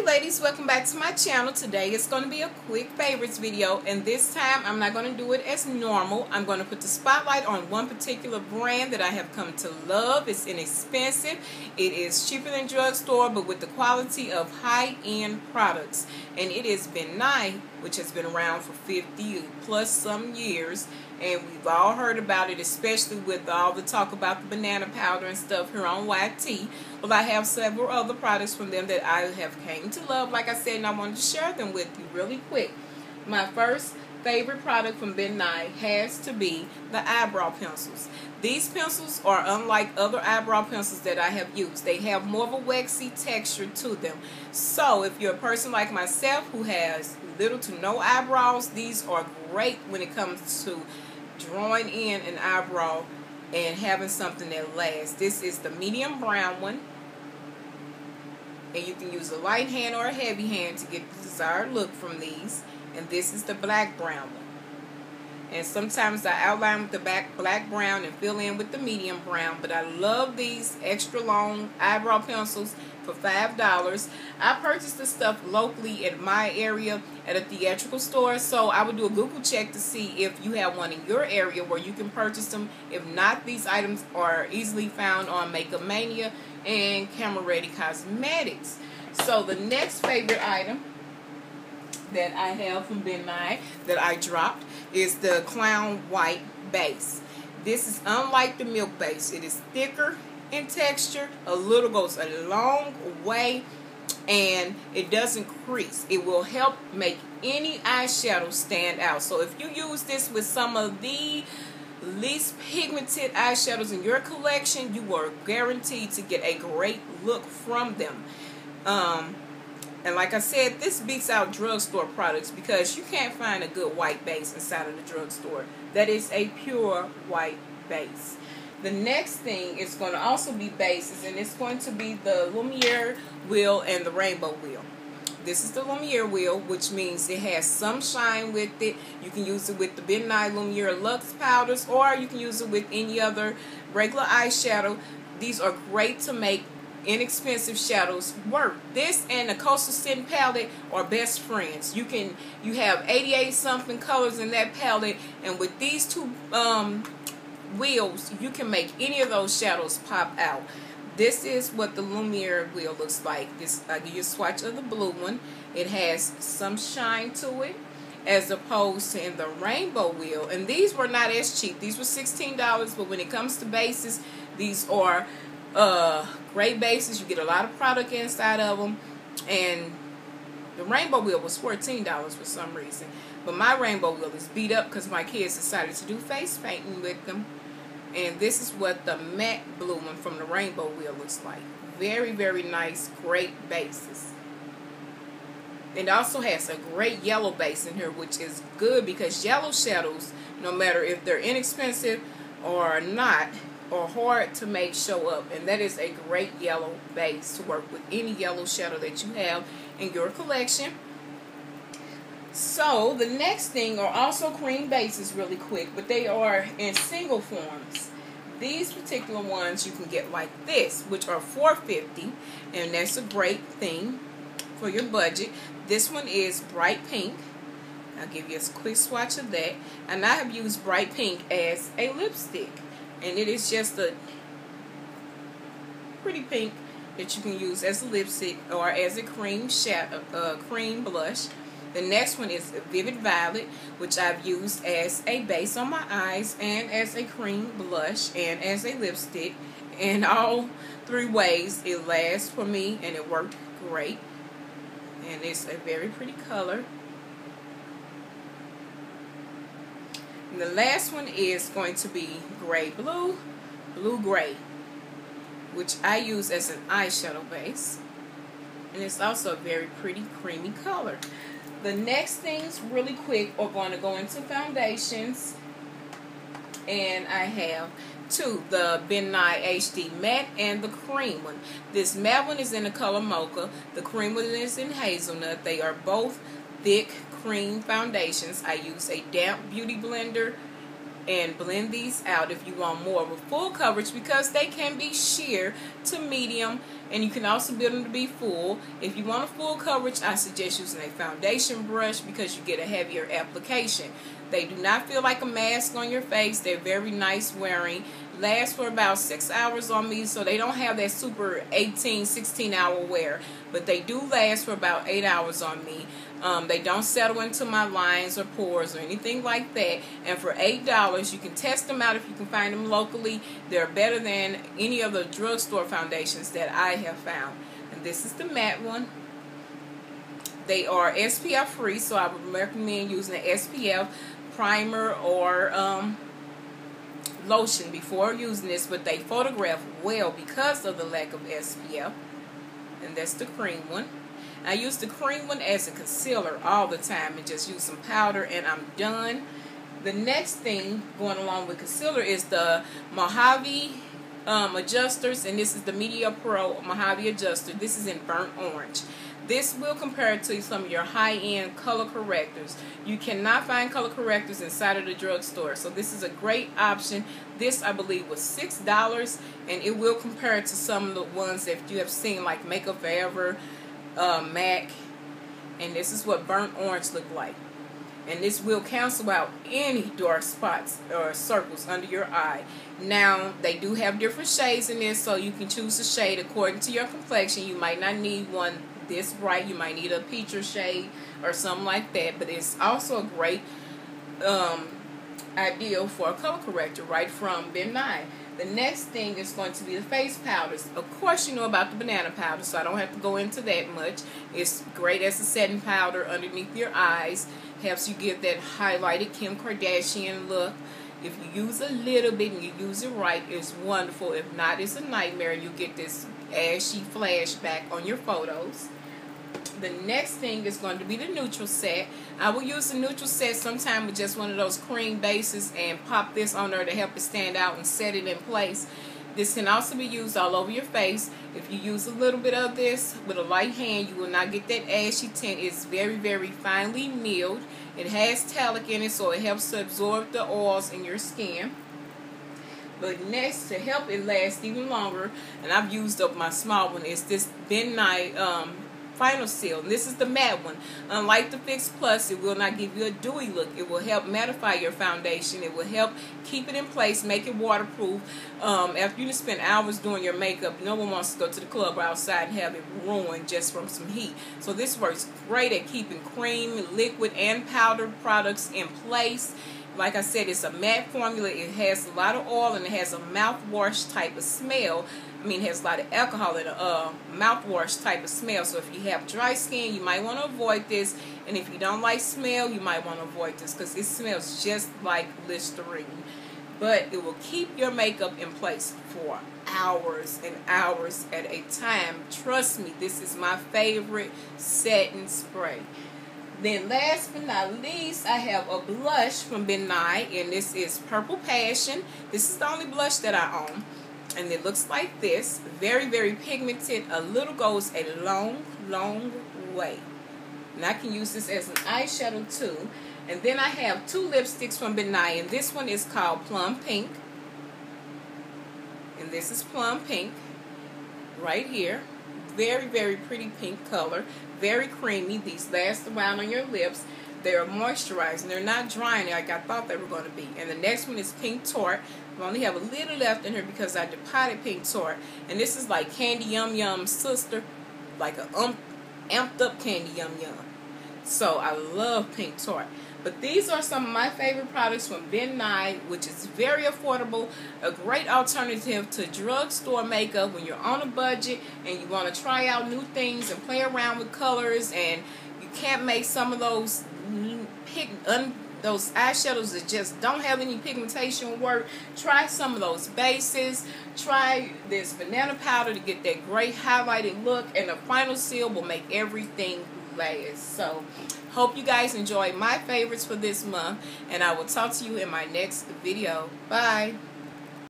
Hey ladies, welcome back to my channel. Today it's going to be a quick favorites video, and this time I'm not going to do it as normal. I'm going to put the spotlight on one particular brand that I have come to love. It's inexpensive. It is cheaper than drugstore, but with the quality of high-end products. And it is Ben Nye, which has been around for 50 plus some years. And we've all heard about it, especially with all the talk about the banana powder and stuff here on YT. Well, I have several other products from them that I have came to love, like I said, and I wanted to share them with you really quick. My first favorite product from Ben Nye has to be the eyebrow pencils. These pencils are unlike other eyebrow pencils that I have used. They have more of a waxy texture to them. So if you're a person like myself who has little to no eyebrows, these are great when it comes to drawing in an eyebrow and having something that lasts. This is the medium brown one, and you can use a light hand or a heavy hand to get the desired look from these. And this is the black brown one. And sometimes I outline with the black brown and fill in with the medium brown. But I love these extra long eyebrow pencils for $5. I purchased this stuff locally in my area at a theatrical store. So I would do a Google check to see if you have one in your area where you can purchase them. If not, these items are easily found on Makeup Mania and Camera Ready Cosmetics. So the next favorite item that I have from Ben Nye that I dropped is the Clown White Base. This is unlike the Milk Base. It is thicker in texture, goes a long way, and it doesn't crease. It will help make any eyeshadow stand out. So if you use this with some of the least pigmented eyeshadows in your collection, you are guaranteed to get a great look from them. And like I said, this beats out drugstore products because you can't find a good white base inside of the drugstore. That is a pure white base. The next thing is going to also be bases, and it's going to be the Lumiere wheel and the rainbow wheel. This is the Lumiere wheel, which means it has some shine with it. You can use it with the Ben Nye Lumiere Luxe powders, or you can use it with any other regular eyeshadow. These are great to make inexpensive shadows work. This and the Coastal Scent palette are best friends. You have 88 something colors in that palette, and with these two wheels you can make any of those shadows pop out. This is what the Lumiere wheel looks like. This I give you a swatch of the blue one. It has some shine to it as opposed to in the rainbow wheel, and these were not as cheap. These were $16, but when it comes to bases, these are great bases. You get a lot of product inside of them, and the rainbow wheel was $14 for some reason, but my rainbow wheel is beat up because my kids decided to do face painting with them. And this is what the matte blue one from the rainbow wheel looks like. Very, very nice, great bases. It also has a great yellow base in here, which is good because yellow shadows, no matter if they're inexpensive or not, are hard to make show up, and that is a great yellow base to work with any yellow shadow that you have in your collection. So the next thing are also cream bases really quick, but they are in single forms. These particular ones you can get like this, which are $4.50, and that's a great thing for your budget. This one is bright pink. I'll give you a quick swatch of that, and I have used bright pink as a lipstick. And it is just a pretty pink that you can use as a lipstick or as a cream cream blush. The next one is Vivid Violet, which I've used as a base on my eyes and as a cream blush and as a lipstick. And all three ways it lasts for me, and it worked great. And it's a very pretty color. And the last one is going to be Gray Blue, Blue Gray, which I use as an eyeshadow base. And it's also a very pretty creamy color. The next things really quick are going to go into foundations. And I have two, the Ben Nye HD Matte and the cream one. This matte one is in the color Mocha. The cream one is in Hazelnut. They are both thick cream foundations. I use a damp beauty blender and blend these out if you want more of a full coverage, because they can be sheer to medium, and you can also build them to be full. If you want a full coverage, I suggest using a foundation brush because you get a heavier application. They do not feel like a mask on your face. They're very nice wearing. Last for about 6 hours on me, so they don't have that super 18, 16 hour wear, but they do last for about 8 hours on me. They don't settle into my lines or pores or anything like that. And for $8, you can test them out if you can find them locally. They're better than any of the drugstore foundations that I have found. And this is the matte one. They are SPF free, so I would recommend using an SPF primer or lotion before using this, but they photograph well because of the lack of SPF. And that's the cream one. I use the cream one as a concealer all the time and just use some powder and I'm done. The next thing going along with concealer is the Mojave adjusters, and this is the Media Pro Mojave adjuster. This is in burnt orange. This will compare it to some of your high-end color correctors. You cannot find color correctors inside of the drugstore, so this is a great option. This, I believe, was $6, and it will compare it to some of the ones that you have seen, like Makeup Forever, MAC, and this is what burnt orange look like. And this will cancel out any dark spots or circles under your eye. Now, they do have different shades in this, so you can choose a shade according to your complexion. You might not need one this bright. You might need a peacher shade or something like that. But it's also a great ideal for a color corrector right from Ben Nye. The next thing is going to be the face powders. Of course, you know about the banana powder, so I don't have to go into that much. It's great as a setting powder underneath your eyes. Helps you give that highlighted Kim Kardashian look. If you use a little bit and you use it right, it's wonderful. If not, it's a nightmare. You get this ashy flashback on your photos. The next thing is going to be the neutral set. I will use the neutral set sometime with just one of those cream bases and pop this on there to help it stand out and set it in place. This can also be used all over your face. If you use a little bit of this with a light hand, you will not get that ashy tint. It's very, very finely milled. It has talc in it, so it helps to absorb the oils in your skin. But next, to help it last even longer, and I've used up my small one, is this Ben Nye Final Seal. And this is the matte one. Unlike the Fix Plus, it will not give you a dewy look. It will help mattify your foundation. It will help keep it in place, make it waterproof. After you spend hours doing your makeup, no one wants to go to the club or outside and have it ruined just from some heat. So this works great at keeping cream, liquid, and powdered products in place. Like I said, it's a matte formula. It has a lot of oil and it has a mouthwash type of smell. It has a lot of alcohol in a mouthwash type of smell. So if you have dry skin, you might want to avoid this. And if you don't like smell, you might want to avoid this because it smells just like Listerine. But it will keep your makeup in place for hours and hours at a time. Trust me, this is my favorite setting spray. Then last but not least, I have a blush from Ben Nye, and this is Purple Passion. This is the only blush that I own, and it looks like this. Very, very pigmented. A little goes a long, long way. And I can use this as an eyeshadow too. And then I have two lipsticks from Ben Nye, and this one is called Plum Pink. And this is Plum Pink right here. Very, very pretty pink color. Very creamy. These last around on your lips. They're moisturizing. They're not drying like I thought they were going to be. And the next one is Pink Tart. I only have a little left in here because I deposited Pink Tart. And this is like Candy Yum Yum sister. Like a amped up Candy Yum Yum. So I love Pink Tart. But these are some of my favorite products from Ben Nye, which is very affordable, a great alternative to drugstore makeup when you're on a budget and you want to try out new things and play around with colors, and you can't make some of those those eyeshadows that just don't have any pigmentation work. Try some of those bases. Try this banana powder to get that great highlighted look, and the Final Seal will make everything last. So hope you guys enjoyed my favorites for this month, and I will talk to you in my next video. Bye.